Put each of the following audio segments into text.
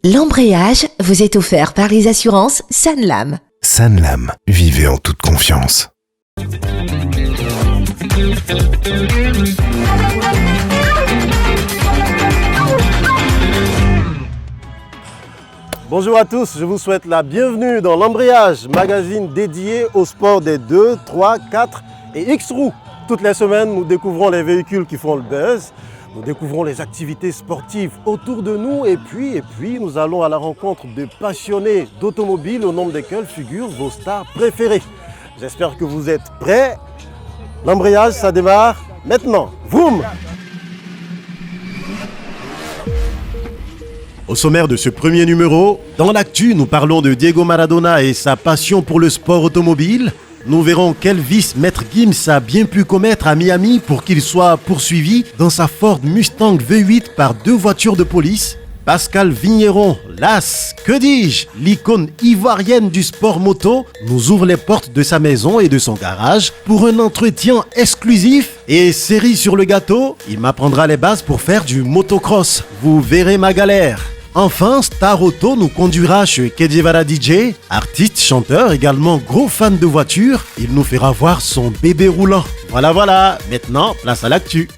L'embrayage vous est offert par les assurances Sanlam. Sanlam, vivez en toute confiance. Bonjour à tous, je vous souhaite la bienvenue dans l'Embrayage, magazine dédié au sport des 2, 3, 4 et X roues. Toutes les semaines, nous découvrons les véhicules qui font le buzz, nous découvrons les activités sportives autour de nous et puis nous allons à la rencontre de passionnés d'automobiles au nombre desquels figurent vos stars préférées. J'espère que vous êtes prêts. L'embrayage, ça démarre maintenant. Vroom! Au sommaire de ce premier numéro, dans l'actu, nous parlons de Diego Maradona et sa passion pour le sport automobile. Nous verrons quel vice Maître Gims a bien pu commettre à Miami pour qu'il soit poursuivi dans sa Ford Mustang V8 par 2 voitures de police. Pascal Vigneron, l'as, que dis-je, l'icône ivoirienne du sport moto, nous ouvre les portes de sa maison et de son garage pour un entretien exclusif. Et cerise sur le gâteau, il m'apprendra les bases pour faire du motocross. Vous verrez ma galère. Enfin, Star Auto nous conduira chez Kedjevara DJ, artiste, chanteur, également gros fan de voitures. Il nous fera voir son bébé roulant. Voilà, maintenant, place à l'actu.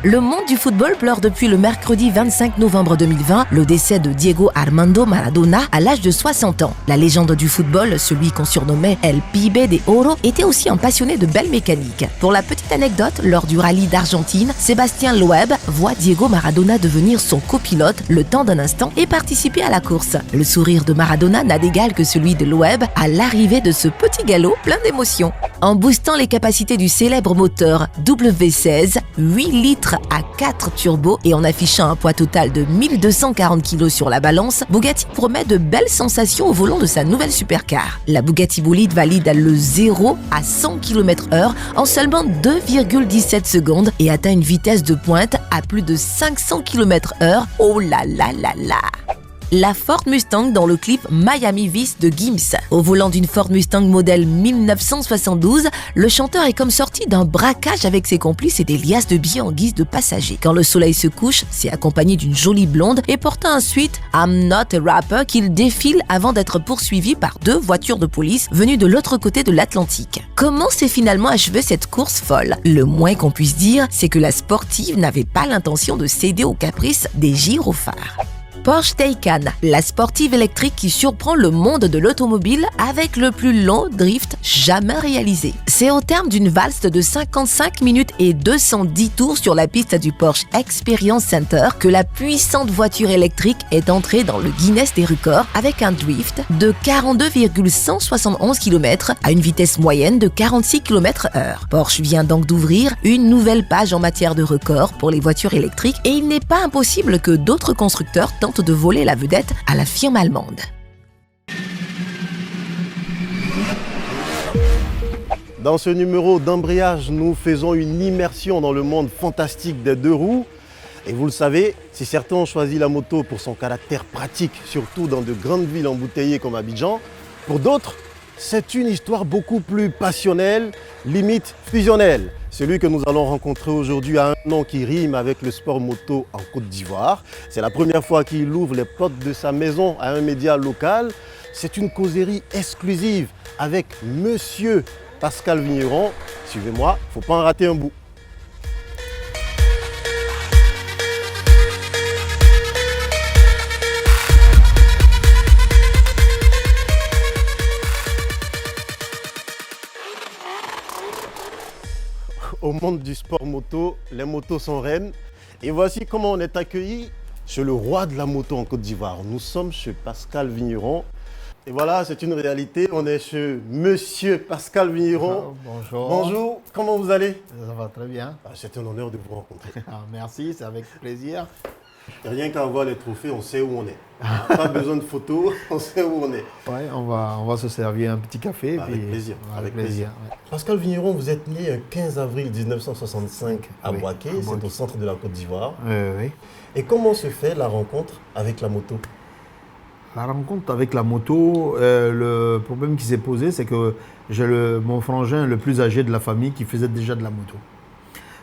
Le monde du football pleure depuis le mercredi 25 novembre 2020 le décès de Diego Armando Maradona à l'âge de 60 ans. La légende du football, celui qu'on surnommait El Pibe de Oro, était aussi un passionné de belle mécanique. Pour la petite anecdote, lors du rallye d'Argentine, Sébastien Loeb voit Diego Maradona devenir son copilote le temps d'un instant et participer à la course. Le sourire de Maradona n'a d'égal que celui de Loeb à l'arrivée de ce petit galop plein d'émotions. En boostant les capacités du célèbre moteur W16, 8 litres à 4 turbos et en affichant un poids total de 1240 kg sur la balance, Bugatti promet de belles sensations au volant de sa nouvelle supercar. La Bugatti bolide valide le 0 à 100 km/h en seulement 2,17 secondes et atteint une vitesse de pointe à plus de 500 km/h. Oh là là là là! La Ford Mustang dans le clip Miami Vice de Gims. Au volant d'une Ford Mustang modèle 1972, le chanteur est comme sorti d'un braquage avec ses complices et des liasses de billets en guise de passagers. Quand le soleil se couche, c'est accompagné d'une jolie blonde et portant ensuite I'm Not a Rapper qu'il défile avant d'être poursuivi par 2 voitures de police venues de l'autre côté de l'Atlantique. Comment s'est finalement achevée cette course folle? Le moins qu'on puisse dire, c'est que la sportive n'avait pas l'intention de céder aux caprices des gyrophares. Porsche Taycan, la sportive électrique qui surprend le monde de l'automobile avec le plus long drift jamais réalisé. C'est au terme d'une valse de 55 minutes et 210 tours sur la piste du Porsche Experience Center que la puissante voiture électrique est entrée dans le Guinness des records avec un drift de 42,171 km à une vitesse moyenne de 46 km/h. Porsche vient donc d'ouvrir une nouvelle page en matière de records pour les voitures électriques et il n'est pas impossible que d'autres constructeurs tentent de voler la vedette à la firme allemande. Dans ce numéro d'embrayage, nous faisons une immersion dans le monde fantastique des 2 roues. Et vous le savez, si certains ont choisi la moto pour son caractère pratique, surtout dans de grandes villes embouteillées comme Abidjan, pour d'autres, c'est une histoire beaucoup plus passionnelle, limite fusionnelle. Celui que nous allons rencontrer aujourd'hui a un nom qui rime avec le sport moto en Côte d'Ivoire. C'est la première fois qu'il ouvre les portes de sa maison à un média local. C'est une causerie exclusive avec Monsieur Pascal Vigneron. Suivez-moi, faut pas en rater un bout. Au monde du sport moto, les motos sont reines. Et voici comment on est accueilli chez le roi de la moto en Côte d'Ivoire. Nous sommes chez Pascal Vigneron. Et voilà, c'est une réalité. On est chez Monsieur Pascal Vigneron. Bonjour. Bonjour, comment vous allez? Ça va très bien. C'est un honneur de vous rencontrer. Merci, c'est avec plaisir. Rien qu'à voir les trophées, on sait où on est. Pas besoin de photos, on sait où on est. Ouais, on va se servir un petit café. Avec plaisir. Avec plaisir. Ouais. Pascal Vigneron, vous êtes né le 15 avril 1965 à Oui, Boaké, à c'est Boaké. au centre de la Côte d'Ivoire. Oui. Et comment se fait la rencontre avec la moto? La rencontre avec la moto, le problème qui s'est posé, c'est que j'ai mon frangin le plus âgé de la famille qui faisait déjà de la moto.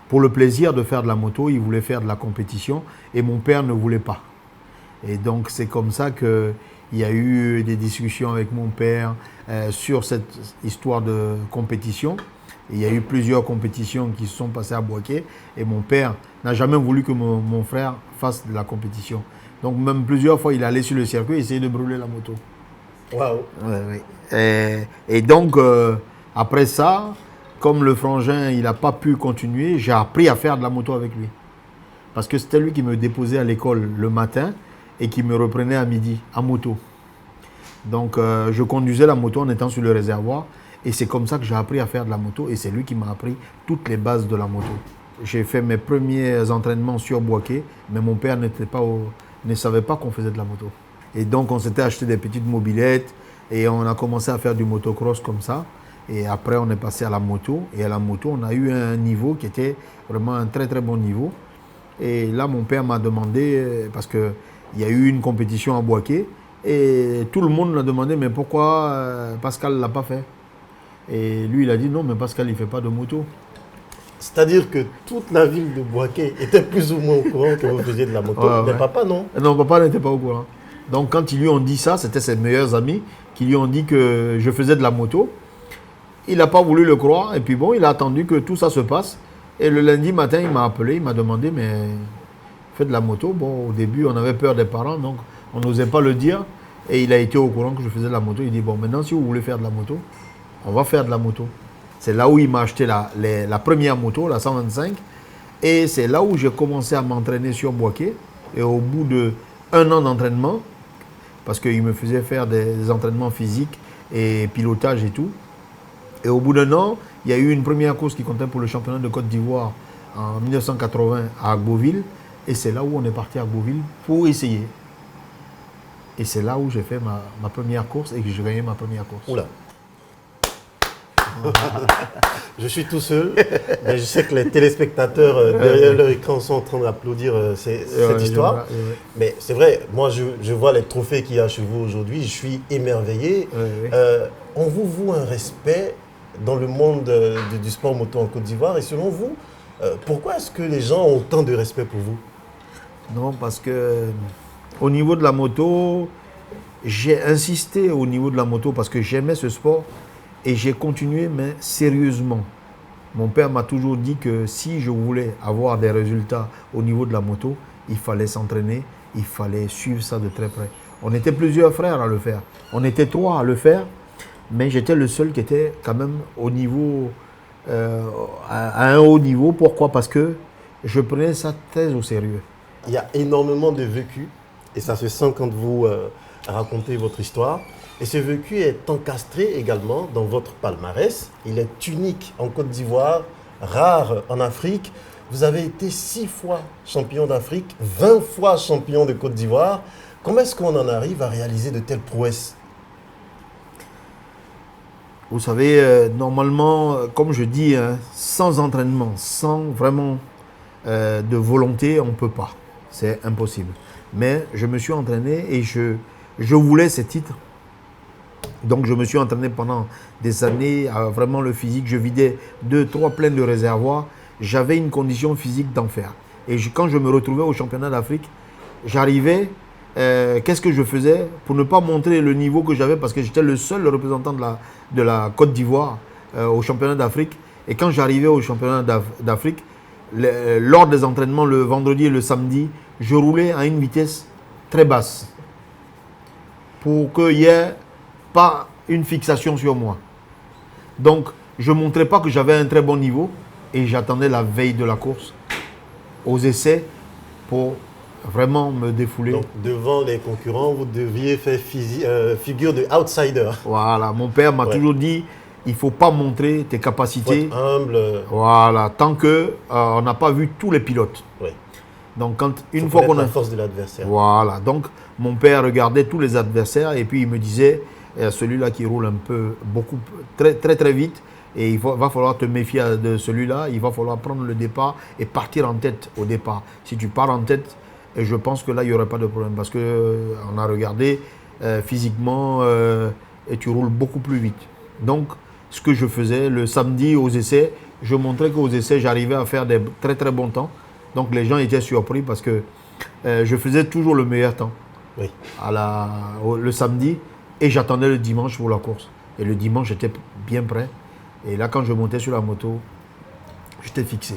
pour le plaisir de faire de la moto, il voulait faire de la compétition et mon père ne voulait pas. Et donc c'est comme ça qu'il y a eu des discussions avec mon père sur cette histoire de compétition. Et il y a eu plusieurs compétitions qui se sont passées à Bouaké et mon père n'a jamais voulu que mon frère fasse de la compétition. Donc même plusieurs fois il allait sur le circuit et essayait de brûler la moto. Waouh. Et donc après ça, comme le frangin il n'a pas pu continuer, j'ai appris à faire de la moto avec lui. Parce que c'était lui qui me déposait à l'école le matin et qui me reprenait à midi en moto. Donc je conduisais la moto en étant sur le réservoir et c'est comme ça que j'ai appris à faire de la moto et c'est lui qui m'a appris toutes les bases de la moto. J'ai fait mes premiers entraînements sur Bouaké, mais mon père ne savait pas qu'on faisait de la moto. Et donc on s'était acheté des petites mobylettes et on a commencé à faire du motocross comme ça. Et après on est passé à la moto et à la moto on a eu un niveau qui était vraiment un très très bon niveau. Et là mon père m'a demandé, parce qu'il y a eu une compétition à Bouaké et tout le monde m'a demandé mais pourquoi Pascal ne l'a pas fait. Et lui il a dit non mais Pascal il ne fait pas de moto. C'est-à-dire que toute la ville de Bouaké était plus ou moins au courant que vous faisiez de la moto. Mais papa, non? Non, papa n'était pas au courant. Donc, quand ils lui ont dit ça, c'était ses meilleurs amis qui lui ont dit que je faisais de la moto. Il n'a pas voulu le croire. Et puis bon, il a attendu que tout ça se passe. Et le lundi matin, il m'a appelé, il m'a demandé, mais fais de la moto. Bon, au début, on avait peur des parents, donc on n'osait pas le dire. Et il a été au courant que je faisais de la moto. Il dit, bon, maintenant, si vous voulez faire de la moto, on va faire de la moto. C'est là où il m'a acheté la première moto, la 125. Et c'est là où j'ai commencé à m'entraîner sur Bouaké. Et au bout d'1 an d'entraînement, parce qu'il me faisait faire des entraînements physiques et pilotage et tout. Et au bout d'1 an, il y a eu une première course qui comptait pour le championnat de Côte d'Ivoire en 1980 à Agboville. Et c'est là où on est parti à Agboville pour essayer. Et c'est là où j'ai fait ma première course et que j'ai gagné ma première course. Oula. Je suis tout seul, mais je sais que les téléspectateurs derrière leur écran sont en train d'applaudir cette histoire. Mais c'est vrai, moi je vois les trophées qu'il y a chez vous aujourd'hui, je suis émerveillé. On vous voue un respect dans le monde du sport moto en Côte d'Ivoire et selon vous, pourquoi est-ce que les gens ont autant de respect pour vous? Non, parce que au niveau de la moto, j'ai insisté au niveau de la moto parce que j'aimais ce sport. Et j'ai continué, mais sérieusement. Mon père m'a toujours dit que si je voulais avoir des résultats au niveau de la moto, il fallait s'entraîner, il fallait suivre ça de très près. On était plusieurs frères à le faire. On était 3 à le faire, mais j'étais le seul qui était quand même au niveau, à un haut niveau. Pourquoi? Parce que je prenais ça très au sérieux. Il y a énormément de vécu, et ça se sent quand vous racontez votre histoire. Et ce vécu est encastré également dans votre palmarès. Il est unique en Côte d'Ivoire, rare en Afrique. Vous avez été 6 fois champion d'Afrique, 20 fois champion de Côte d'Ivoire. Comment est-ce qu'on en arrive à réaliser de telles prouesses? Vous savez, normalement, comme je dis, sans entraînement, sans vraiment de volonté, on ne peut pas. C'est impossible. Mais je me suis entraîné et je voulais ces titres. Donc je me suis entraîné pendant des années à vraiment le physique. Je vidais 2-3 pleins de réservoirs. J'avais une condition physique d'enfer. Et quand je me retrouvais au championnat d'Afrique, j'arrivais, qu'est-ce que je faisais pour ne pas montrer le niveau que j'avais parce que j'étais le seul représentant de la Côte d'Ivoire au championnat d'Afrique. Et quand j'arrivais au championnat d'Afrique, lors des entraînements le vendredi et le samedi, je roulais à une vitesse très basse pour qu'il y ait pas une fixation sur moi. Donc, je ne montrais pas que j'avais un très bon niveau et j'attendais la veille de la course aux essais pour vraiment me défouler. Donc, devant les concurrents, vous deviez faire figure de outsider. Voilà, mon père m'a toujours dit, il ne faut pas montrer tes capacités. Il faut être humble. Voilà, tant qu'on n'a pas vu tous les pilotes. Oui. Donc, une fois qu'on a la force de l'adversaire. Voilà, donc mon père regardait tous les adversaires et puis il me disait, celui-là qui roule un peu, très très très vite, et il va falloir te méfier de celui-là, il va falloir prendre le départ et partir en tête au départ. Si tu pars en tête, je pense que là, il n'y aurait pas de problème parce qu'on a regardé physiquement et tu roules beaucoup plus vite. Donc, ce que je faisais le samedi aux essais, je montrais qu'aux essais, j'arrivais à faire des très très bons temps. Donc les gens étaient surpris parce que je faisais toujours le meilleur temps le samedi et j'attendais le dimanche pour la course. Et le dimanche, j'étais bien prêt. Et là, quand je montais sur la moto, j'étais fixé.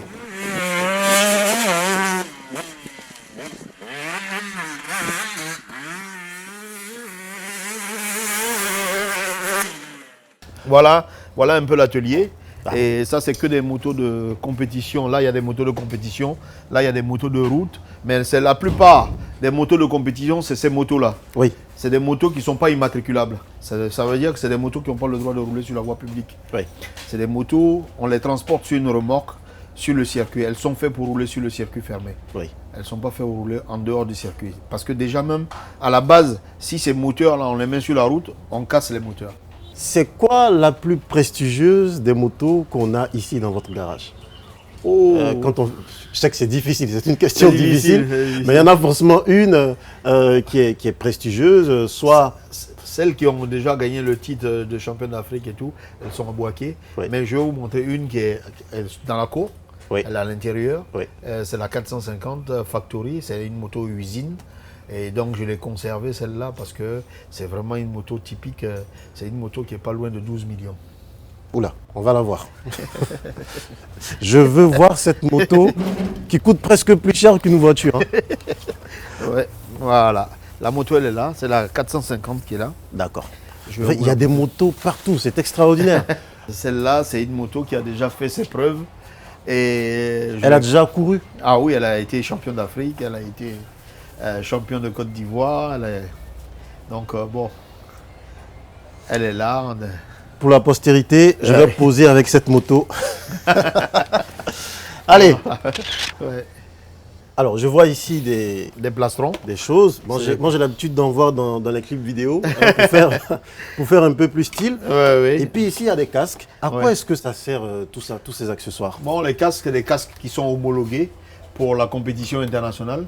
Voilà un peu l'atelier. Et ça, c'est que des motos de compétition. Là, il y a des motos de compétition. Là, il y a des motos de route. Mais c'est la plupart des motos de compétition, c'est ces motos-là. Oui. C'est des motos qui ne sont pas immatriculables. Ça veut dire que c'est des motos qui n'ont pas le droit de rouler sur la voie publique. Oui. C'est des motos, on les transporte sur une remorque, sur le circuit. Elles sont faites pour rouler sur le circuit fermé. Oui. Elles ne sont pas faites pour rouler en dehors du circuit. Parce que déjà même, à la base, si ces moteurs-là, on les met sur la route, on casse les moteurs. C'est quoi la plus prestigieuse des motos qu'on a ici dans votre garage? Je sais que c'est difficile, c'est une question difficile, mais il y en a forcément une qui est prestigieuse, soit... Celles qui ont déjà gagné le titre de champion d'Afrique et tout, elles sont à Boaké. Oui. Mais je vais vous montrer une qui est dans la cour, elle est à l'intérieur. Oui. C'est la 450 Factory, c'est une moto usine. Et donc je l'ai conservée celle-là parce que c'est vraiment une moto typique, c'est une moto qui n'est pas loin de 12 millions. Oula, on va la voir. Je veux voir cette moto qui coûte presque plus cher qu'une voiture. Ouais, voilà. La moto, elle est là. C'est la 450 qui est là. D'accord. Il y a des motos partout. C'est extraordinaire. Celle-là, c'est une moto qui a déjà fait ses preuves. Elle a déjà couru? Ah oui, elle a été championne d'Afrique. Elle a été championne de Côte d'Ivoire. Donc, bon, elle est là. Pour la postérité, je vais poser avec cette moto. Allez. Ouais. Alors, je vois ici des plastrons, des choses. Moi, j'ai l'habitude d'en voir dans les clips vidéo pour faire un peu plus style. Et puis ici, il y a des casques. À quoi est-ce que ça sert tout ça, tous ces accessoires? Bon, les casques, c'est des casques qui sont homologués pour la compétition internationale.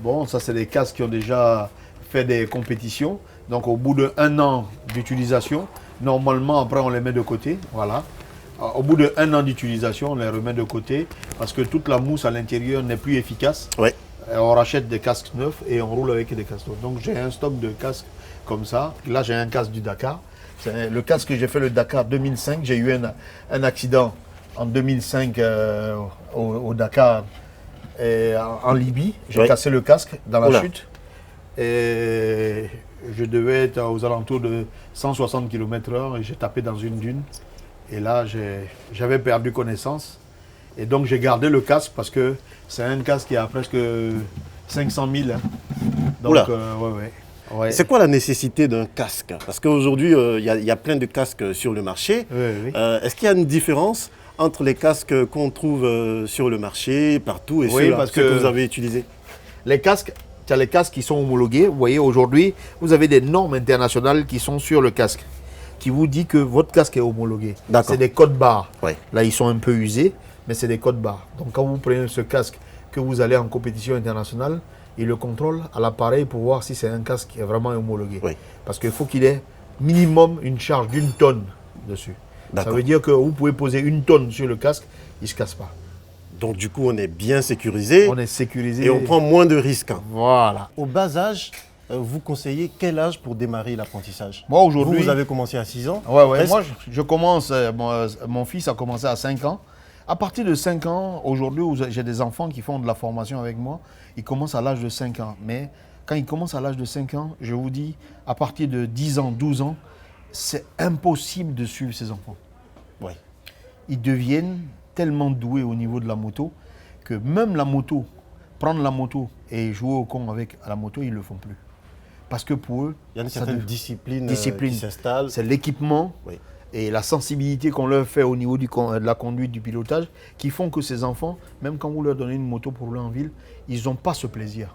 Bon, ça, c'est des casques qui ont déjà fait des compétitions. Donc, au bout d'1 an d'utilisation, normalement, après, on les met de côté. Voilà. Au bout d'1 an d'utilisation, on les remet de côté parce que toute la mousse à l'intérieur n'est plus efficace. Ouais. On rachète des casques neufs et on roule avec des casques neufs. Donc j'ai un stock de casques comme ça. Là, j'ai un casque du Dakar. C'est le casque que j'ai fait le Dakar 2005. J'ai eu un accident en 2005 au Dakar en Libye. J'ai cassé le casque dans la chute. Et je devais être aux alentours de 160 km/h et j'ai tapé dans une dune. Et là, j'avais perdu connaissance. Et donc, j'ai gardé le casque parce que c'est un casque qui a presque 500 000. Hein. Donc, ouais. C'est quoi la nécessité d'un casque? Parce qu'aujourd'hui, il y a plein de casques sur le marché. Est-ce qu'il y a une différence entre les casques qu'on trouve sur le marché, partout, et ceux que vous avez utilisés? Les casques, il y a les casques qui sont homologués. Vous voyez, aujourd'hui, vous avez des normes internationales qui sont sur le casque, qui vous dit que votre casque est homologué. C'est des codes barres. Là, ils sont un peu usés, mais c'est des codes barres. Donc, quand vous prenez ce casque, que vous allez en compétition internationale, il le contrôle à l'appareil pour voir si c'est un casque qui est vraiment homologué. Parce qu'il faut qu'il ait minimum une charge d'1 tonne dessus. Ça veut dire que vous pouvez poser 1 tonne sur le casque, il ne se casse pas. Donc, du coup, on est bien sécurisé. On est sécurisé. Et on prend moins de risques. Voilà. Au bas âge, vous conseillez quel âge pour démarrer l'apprentissage? Moi, aujourd'hui... Vous avez commencé à 6 ans? Ouais. Moi, je commence... mon fils a commencé à 5 ans. À partir de 5 ans, aujourd'hui, j'ai des enfants qui font de la formation avec moi. Ils commencent à l'âge de 5 ans. Mais quand ils commencent à l'âge de 5 ans, je vous dis, à partir de 10 ans, 12 ans, c'est impossible de suivre ces enfants. Ils deviennent tellement doués au niveau de la moto que même la moto, prendre la moto et jouer au con avec la moto, ils ne le font plus. Parce que pour eux, il y a une certaine discipline qui s'installe. C'est l'équipement et la sensibilité qu'on leur fait au niveau de la conduite, du pilotage, qui font que ces enfants, même quand vous leur donnez une moto pour rouler en ville, ils n'ont pas ce plaisir.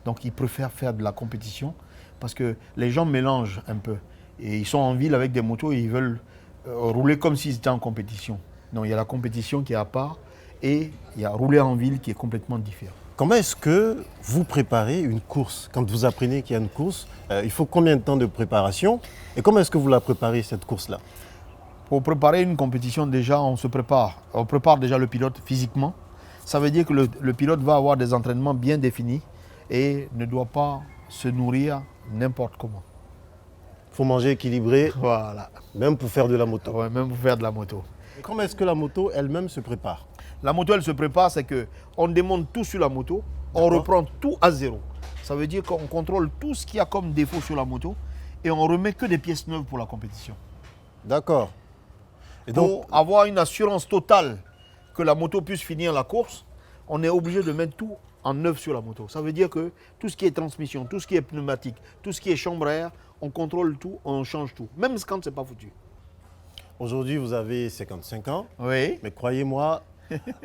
Donc ils préfèrent faire de la compétition parce que les gens mélangent un peu. Et ils sont en ville avec des motos et ils veulent rouler comme s'ils étaient en compétition. Donc il y a la compétition qui est à part et il y a rouler en ville qui est complètement différent. Comment est-ce que vous préparez une course? Quand vous apprenez qu'il y a une course, il faut combien de temps de préparation? Et comment est-ce que vous la préparez, cette course-là? Pour préparer une compétition, déjà, on se prépare. On prépare déjà le pilote physiquement. Ça veut dire que le pilote va avoir des entraînements bien définis et ne doit pas se nourrir n'importe comment. Il faut manger équilibré, Voilà. même pour faire de la moto. Ouais, même pour faire de la moto. Comment est-ce que la moto elle-même se prépare? La moto, elle se prépare, c'est qu'on démonte tout sur la moto, on reprend tout à zéro. Ça veut dire qu'on contrôle tout ce qu'il y a comme défaut sur la moto et on remet que des pièces neuves pour la compétition. D'accord. Et donc, Pour avoir une assurance totale que la moto puisse finir la course, on est obligé de mettre tout en neuf sur la moto. Ça veut dire que tout ce qui est transmission, tout ce qui est pneumatique, tout ce qui est chambre à air, on contrôle tout, on change tout, même quand ce n'est pas foutu. aujourd'hui, vous avez 55 ans, Oui. mais croyez-moi,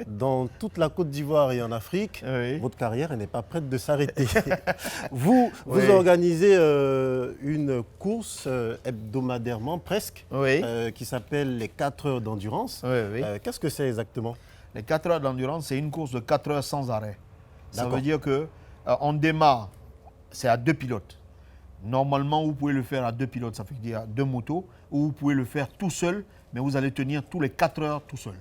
dans toute la Côte d'Ivoire et en Afrique, Oui. votre carrière elle n'est pas prête de s'arrêter. vous Oui. organisez une course hebdomadairement presque, Oui. qui s'appelle les 4 heures d'endurance. Oui, oui. Qu'est-ce que c'est exactement? Les 4 heures d'endurance, c'est une course de 4 heures sans arrêt. Ça D'accord. veut dire qu'on démarre, c'est à 2 pilotes. Normalement, vous pouvez le faire à 2 pilotes, ça veut dire à 2 motos, ou vous pouvez le faire tout seul, mais vous allez tenir tous les 4 heures tout seul.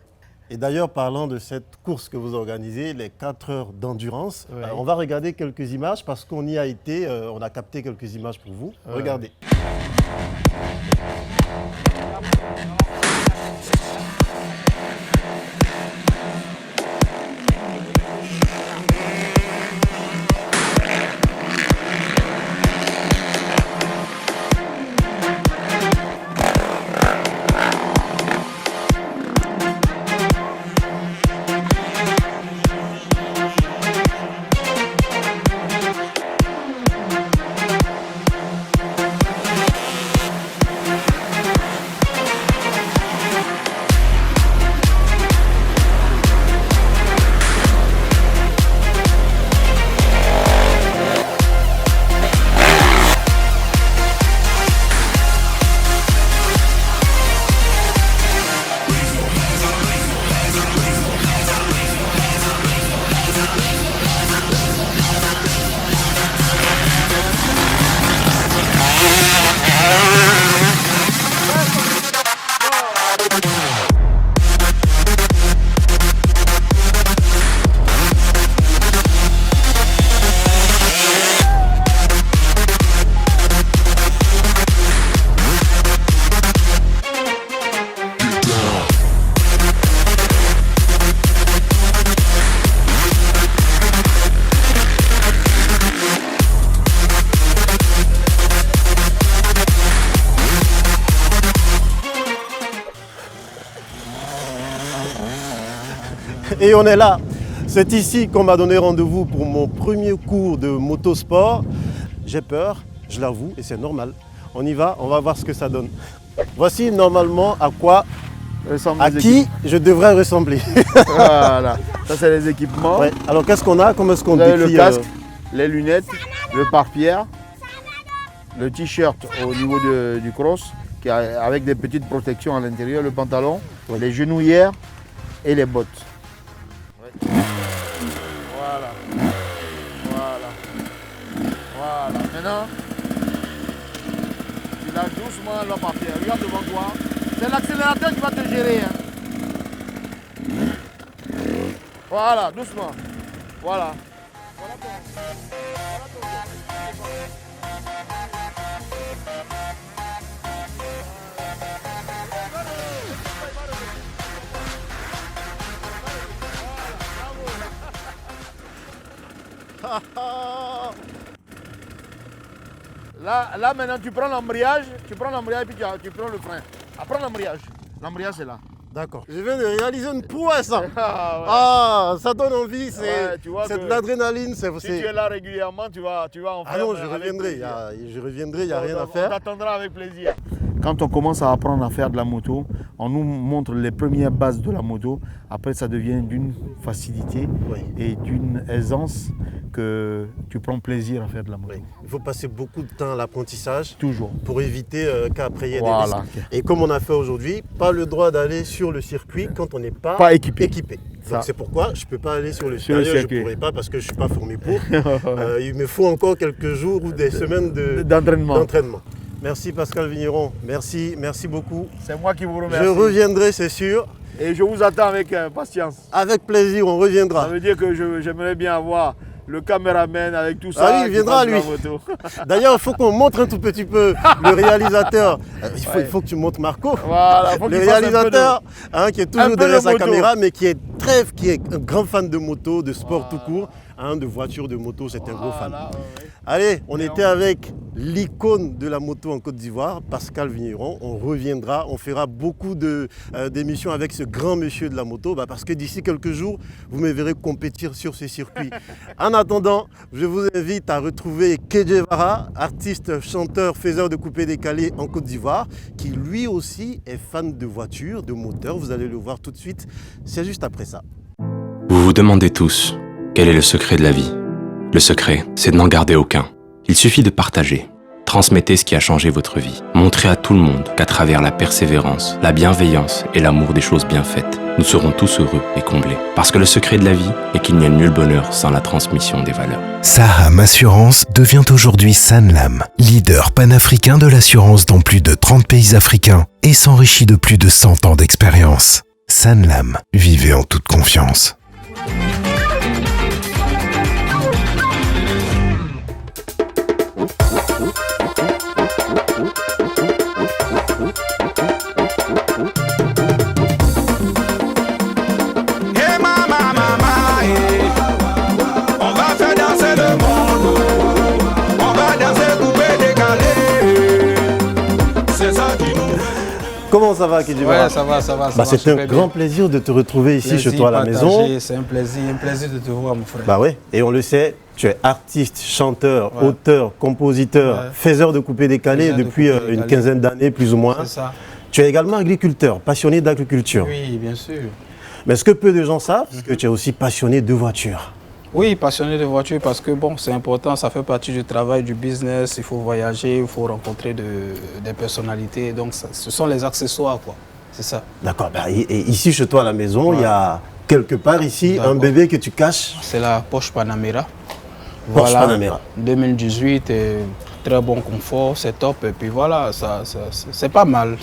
Et d'ailleurs, parlant de cette course que vous organisez, les 4 heures d'endurance, Oui. on va regarder quelques images parce qu'on y a été, on a capté quelques images pour vous. Regardez. Et on est là. C'est ici qu'on m'a donné rendez-vous pour mon premier cours de motosport. J'ai peur, je l'avoue, et c'est normal. On y va, on va voir ce que ça donne. Voici normalement à quoi, à qui je devrais ressembler. Voilà, ça c'est les équipements. Ouais. Alors qu'est-ce qu'on a? Comment est-ce qu'on Vous avez le décrit casque, les lunettes, le pare-pierre, le t-shirt au niveau du cross, avec des petites protections à l'intérieur, le pantalon, les genouillères et les bottes. Voilà. Voilà. Voilà. Maintenant, tu lâches doucement le papier. Regarde devant toi. C'est l'accélérateur qui va te gérer. Hein. Voilà, doucement. Voilà. Là maintenant tu prends l'embrayage et puis tu prends le frein. Après l'embrayage. L'embrayage c'est là. D'accord. Je viens de réaliser une prouesse. Ah, ouais. Ah, ça donne envie. Ouais, tu vois c'est que de l'adrénaline. Si tu es là régulièrement, tu vas en faire. Ah non, je reviendrai. Il n'y a rien à On faire. t'attendra avec plaisir. Quand on commence à apprendre à faire de la moto, on nous montre les premières bases de la moto. Après, ça devient d'une facilité Oui. et d'une aisance que tu prends plaisir à faire de la moto. Oui. Il faut passer beaucoup de temps à l'apprentissage Toujours. pour éviter qu'après il y ait des Voilà. risques. Et comme on a fait aujourd'hui, pas le droit d'aller sur le circuit quand on n'est pas, Pas équipé. Donc c'est pourquoi je ne peux pas aller sur le Sur le circuit. Je circuit. ne pourrais pas parce que je ne suis pas formé pour. Il me faut encore quelques jours ou des semaines D'entraînement. d'entraînement. Merci Pascal Vigneron. Merci beaucoup. C'est moi qui vous remercie. Je reviendrai, c'est sûr. Et je vous attends avec impatience. Avec plaisir, on reviendra. Ça veut dire que j'aimerais bien avoir le caméraman avec tout ça. Ah oui, il viendra lui. D'ailleurs, il faut qu'on montre un tout petit peu le réalisateur. Il faut que tu montres Marco. Voilà, faut le réalisateur qui est toujours derrière sa caméra, mais qui est un grand fan de moto, de sport tout court, de voiture, de moto, c'est un gros fan. Allez, on était avec l'icône de la moto en Côte d'Ivoire, Pascal Vigneron. On reviendra, on fera beaucoup d'émissions avec ce grand monsieur de la moto, parce que d'ici quelques jours, vous me verrez compétir sur ces circuits. En attendant, je vous invite à retrouver Kedjevara, artiste, chanteur, faiseur de coupé décalé en Côte d'Ivoire, qui lui aussi est fan de voitures, de moteurs. Vous allez le voir tout de suite, c'est juste après ça. Vous vous demandez tous, quel est le secret de la vie ? Le secret, c'est de n'en garder aucun. Il suffit de partager. Transmettez ce qui a changé votre vie. Montrez à tout le monde qu'à travers la persévérance, la bienveillance et l'amour des choses bien faites, nous serons tous heureux et comblés. Parce que le secret de la vie est qu'il n'y a nul bonheur sans la transmission des valeurs. Saham Assurance devient aujourd'hui Sanlam, leader panafricain de l'assurance dans plus de 30 pays africains et s'enrichit de plus de 100 ans d'expérience. Sanlam, vivez en toute confiance. Comment ça va, Kedjevara? Ouais, ça va. C'est un grand plaisir de te retrouver ici chez toi à la maison. C'est un plaisir de te voir, mon frère. Bah ouais, et on le sait, tu es artiste, chanteur, auteur, compositeur, faiseur de coupé décalé depuis une quinzaine d'années plus ou moins. C'est ça. Tu es également agriculteur, passionné d'agriculture. Oui, bien sûr. Mais ce que peu de gens savent, c'est que tu es aussi passionné de voitures. Oui, passionné de voiture parce que bon, c'est important, ça fait partie du travail, du business, il faut voyager, il faut rencontrer des personnalités, donc ce sont les accessoires, quoi. C'est ça. D'accord, et ici chez toi à la maison, il y a quelque part ici un bébé que tu caches. C'est la Porsche Panamera. Porsche Panamera. 2018, très bon confort, c'est top, et puis voilà, c'est pas mal,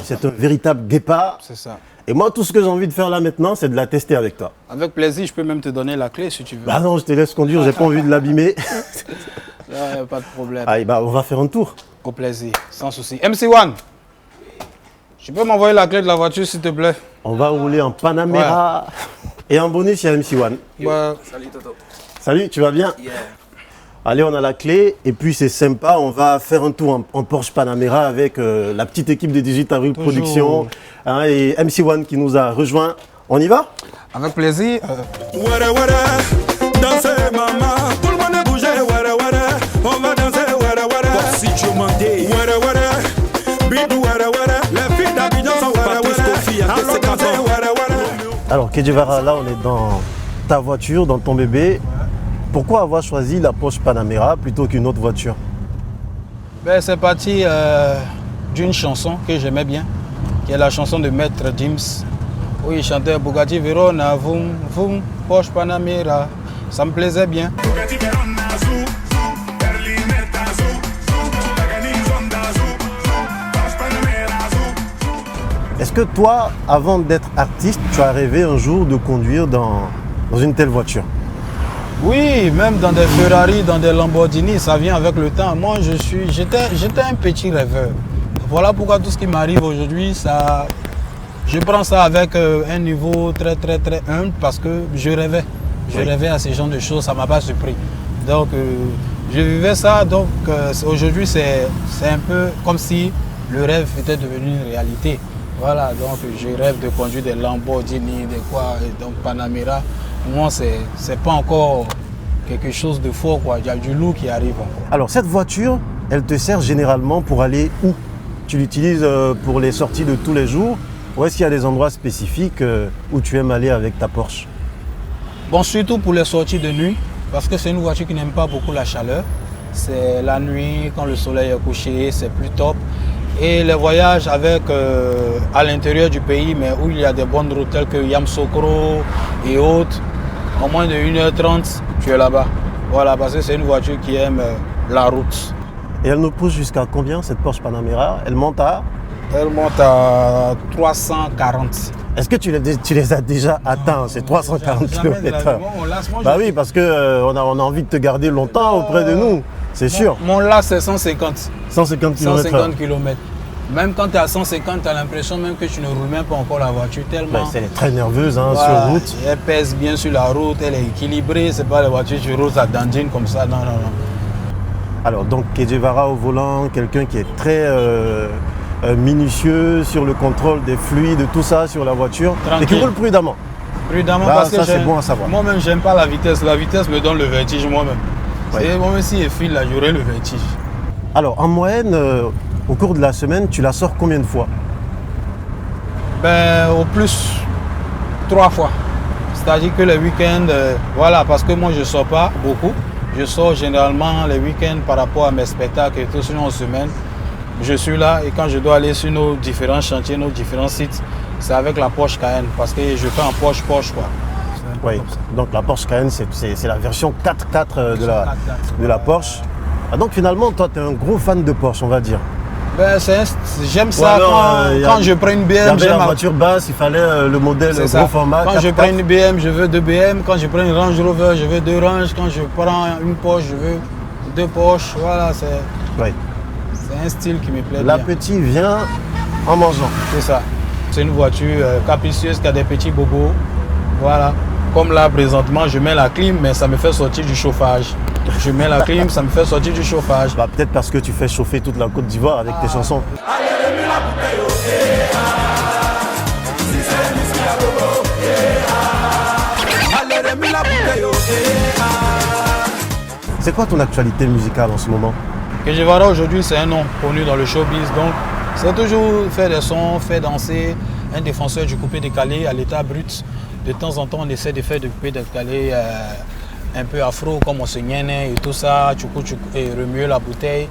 C'est un véritable départ. C'est ça. Et moi, tout ce que j'ai envie de faire là maintenant, c'est de la tester avec toi. Avec plaisir, je peux même te donner la clé si tu veux. Bah non, je te laisse conduire, j'ai pas envie de l'abîmer. Là, pas de problème. Allez, on va faire un tour. Au plaisir, sans souci. MC1, tu peux m'envoyer la clé de la voiture, s'il te plaît? On va rouler en Panamera. Et en bonus, il y a MC1. Salut Toto. Salut, tu vas bien? Yeah. Allez, on a la clé et puis c'est sympa, on va faire un tour en Porsche Panamera avec la petite équipe de Digital Avril Production et MC1 qui nous a rejoint. On y va? Avec plaisir. Dansez maman, tout le monde bouge, on va danser, si tu montais, bidou, les filles d'Abidjan sont Alors Kedjevara, là on est dans ta voiture, dans ton bébé. Pourquoi avoir choisi la Porsche Panamera plutôt qu'une autre voiture? C'est parti d'une chanson que j'aimais bien, qui est la chanson de Maître Gims. Oui, il chantait Bugatti Verona, Vroom, Vroom, Porsche Panamera. Ça me plaisait bien. Est-ce que toi, avant d'être artiste, tu as rêvé un jour de conduire dans une telle voiture? Oui, même dans des Ferrari, dans des Lamborghini, ça vient avec le temps. Moi, j'étais un petit rêveur. Voilà pourquoi tout ce qui m'arrive aujourd'hui, je prends ça avec un niveau très humble parce que je rêvais. Je rêvais à ce genre de choses, ça ne m'a pas surpris. Donc, je vivais ça. Donc, aujourd'hui, c'est un peu comme si le rêve était devenu une réalité. Voilà, donc je rêve de conduire des Lamborghini, donc Panamera. Moi, c'est pas encore quelque chose de fort, quoi. Il y a du lourd qui arrive encore. Alors, cette voiture, elle te sert généralement pour aller où? Tu l'utilises pour les sorties de tous les jours? Ou est-ce qu'il y a des endroits spécifiques où tu aimes aller avec ta Porsche? Bon, surtout pour les sorties de nuit, parce que c'est une voiture qui n'aime pas beaucoup la chaleur. C'est la nuit, quand le soleil est couché, c'est plus top. Et les voyages à l'intérieur du pays, mais où il y a des bonnes routes telles que Yamoussoukro et autres, en moins de 1h30, tu es là-bas. Voilà, parce que c'est une voiture qui aime la route. Et elle nous pousse jusqu'à combien cette Porsche Panamera? Elle monte à 340. Est-ce que tu les as déjà atteints, ces 340 km/h? Bah oui, parce qu'on on a envie de te garder longtemps auprès de nous, c'est sûr. Mon là, c'est 150. 150 km/h. 150 km. Même quand tu es à 150, tu as l'impression même que tu ne roules même pas encore la voiture tellement. Bah, elle est très nerveuse hein, voilà, sur route. Elle pèse bien sur la route, elle est équilibrée. C'est pas les voitures tu roules à dandine comme ça. Non, non, non. Alors donc Que Guevara au volant, quelqu'un qui est très minutieux sur le contrôle des fluides, tout ça sur la voiture. Tranquille. Et qui roule prudemment. Prudemment Là, parce que ça c'est bon à savoir. Moi-même, j'aime pas la vitesse. La vitesse me donne le vertige moi-même. Ouais. Moi-même, si il file là, j'aurai le vertige. Alors en moyenne, au cours de la semaine, tu la sors combien de fois? Ben, au plus 3 fois. C'est-à-dire que les week-ends, voilà, parce que moi je ne sors pas beaucoup. Je sors généralement les week-ends par rapport à mes spectacles et tout, sinon en semaine. Je suis là et quand je dois aller sur nos différents chantiers, nos différents sites, c'est avec la Porsche Cayenne parce que je fais en Porsche quoi. Oui, donc la Porsche Cayenne, c'est la version 4x4 de la Porsche. Ah, donc finalement, toi, tu es un gros fan de Porsche, on va dire. Ben, j'aime ça quand je prends une BM. Il y avait la voiture basse, il fallait le modèle gros format. Quand 4x4. je prends une BM, je veux 2 BM. Quand je prends une Range Rover, je veux 2 Range. Quand je prends une Porsche, je veux 2 Porsche. Voilà, c'est un style qui me plaît bien. L'appétit vient en mangeant. C'est ça. C'est une voiture capricieuse qui a des petits bobos. Voilà. Comme là, présentement, je mets la clim, mais ça me fait sortir du chauffage. Je mets la clim, ça me fait sortir du chauffage. Bah, peut-être parce que tu fais chauffer toute la Côte d'Ivoire avec tes chansons. C'est quoi ton actualité musicale en ce moment? Que Guevara aujourd'hui, c'est un nom connu dans le showbiz. Donc, c'est toujours faire des sons, faire danser. Un défenseur du coupé décalé à l'état brut. De temps en temps, on essaie de faire du coupé décalé un peu afro, comme on se nienne et tout ça, et remuer la bouteille,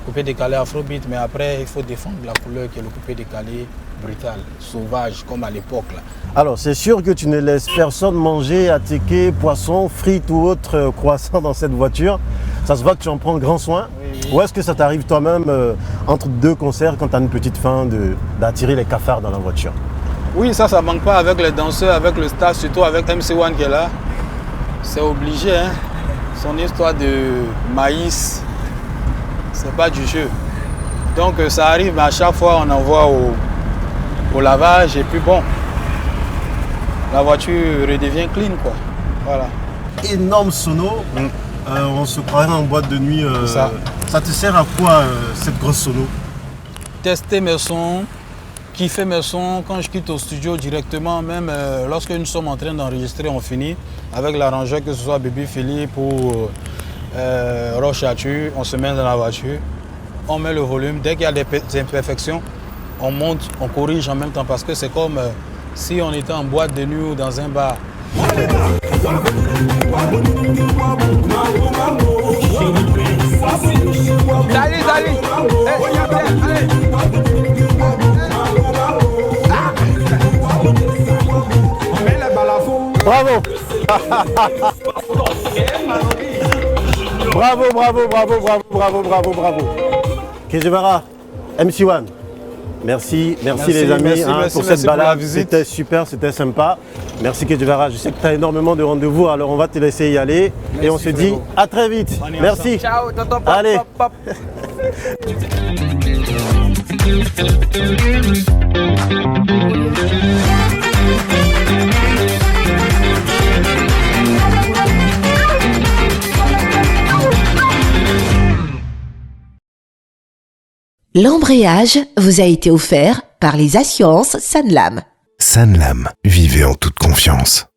coupé décalé afrobeat, mais après il faut défendre la couleur qui est le coupé décalé brutal, sauvage, comme à l'époque. Alors c'est sûr que tu ne laisses personne manger attiqué, poisson, frites ou autre croissant dans cette voiture. Ça se voit que tu en prends grand soin. Oui. Ou est-ce que ça t'arrive toi-même entre 2 concerts quand tu as une petite faim d'attirer les cafards dans la voiture? Oui, ça ne manque pas avec les danseurs, avec le staff, surtout avec MC1 qui est là. C'est obligé, hein. Son histoire de maïs, c'est pas du jeu. Donc ça arrive, mais à chaque fois on envoie au lavage et puis bon, la voiture redevient clean quoi. Voilà. Énorme sono, on se croirait en boîte de nuit. Ça te sert à quoi cette grosse sono? Tester mes sons, kiffer mes sons. Quand je quitte au studio directement, même lorsque nous sommes en train d'enregistrer, on finit avec l'arrangeur, que ce soit Baby Philippe ou Roche Atu, on se met dans la voiture, on met le volume. Dès qu'il y a des imperfections, on monte, on corrige en même temps parce que c'est comme si on était en boîte de nuit ou dans un bar. Bravo. Bravo. Que Guevara, MC1. Merci les amis pour cette balade. C'était super, c'était sympa. Merci Que Guevara, je sais que tu as énormément de rendez-vous, alors on va te laisser y aller. Merci, et on se dit à très vite. Merci. Ciao, tonton, pop, allez. Pop. L'embrayage vous a été offert par les assurances Sanlam. Sanlam, vivez en toute confiance.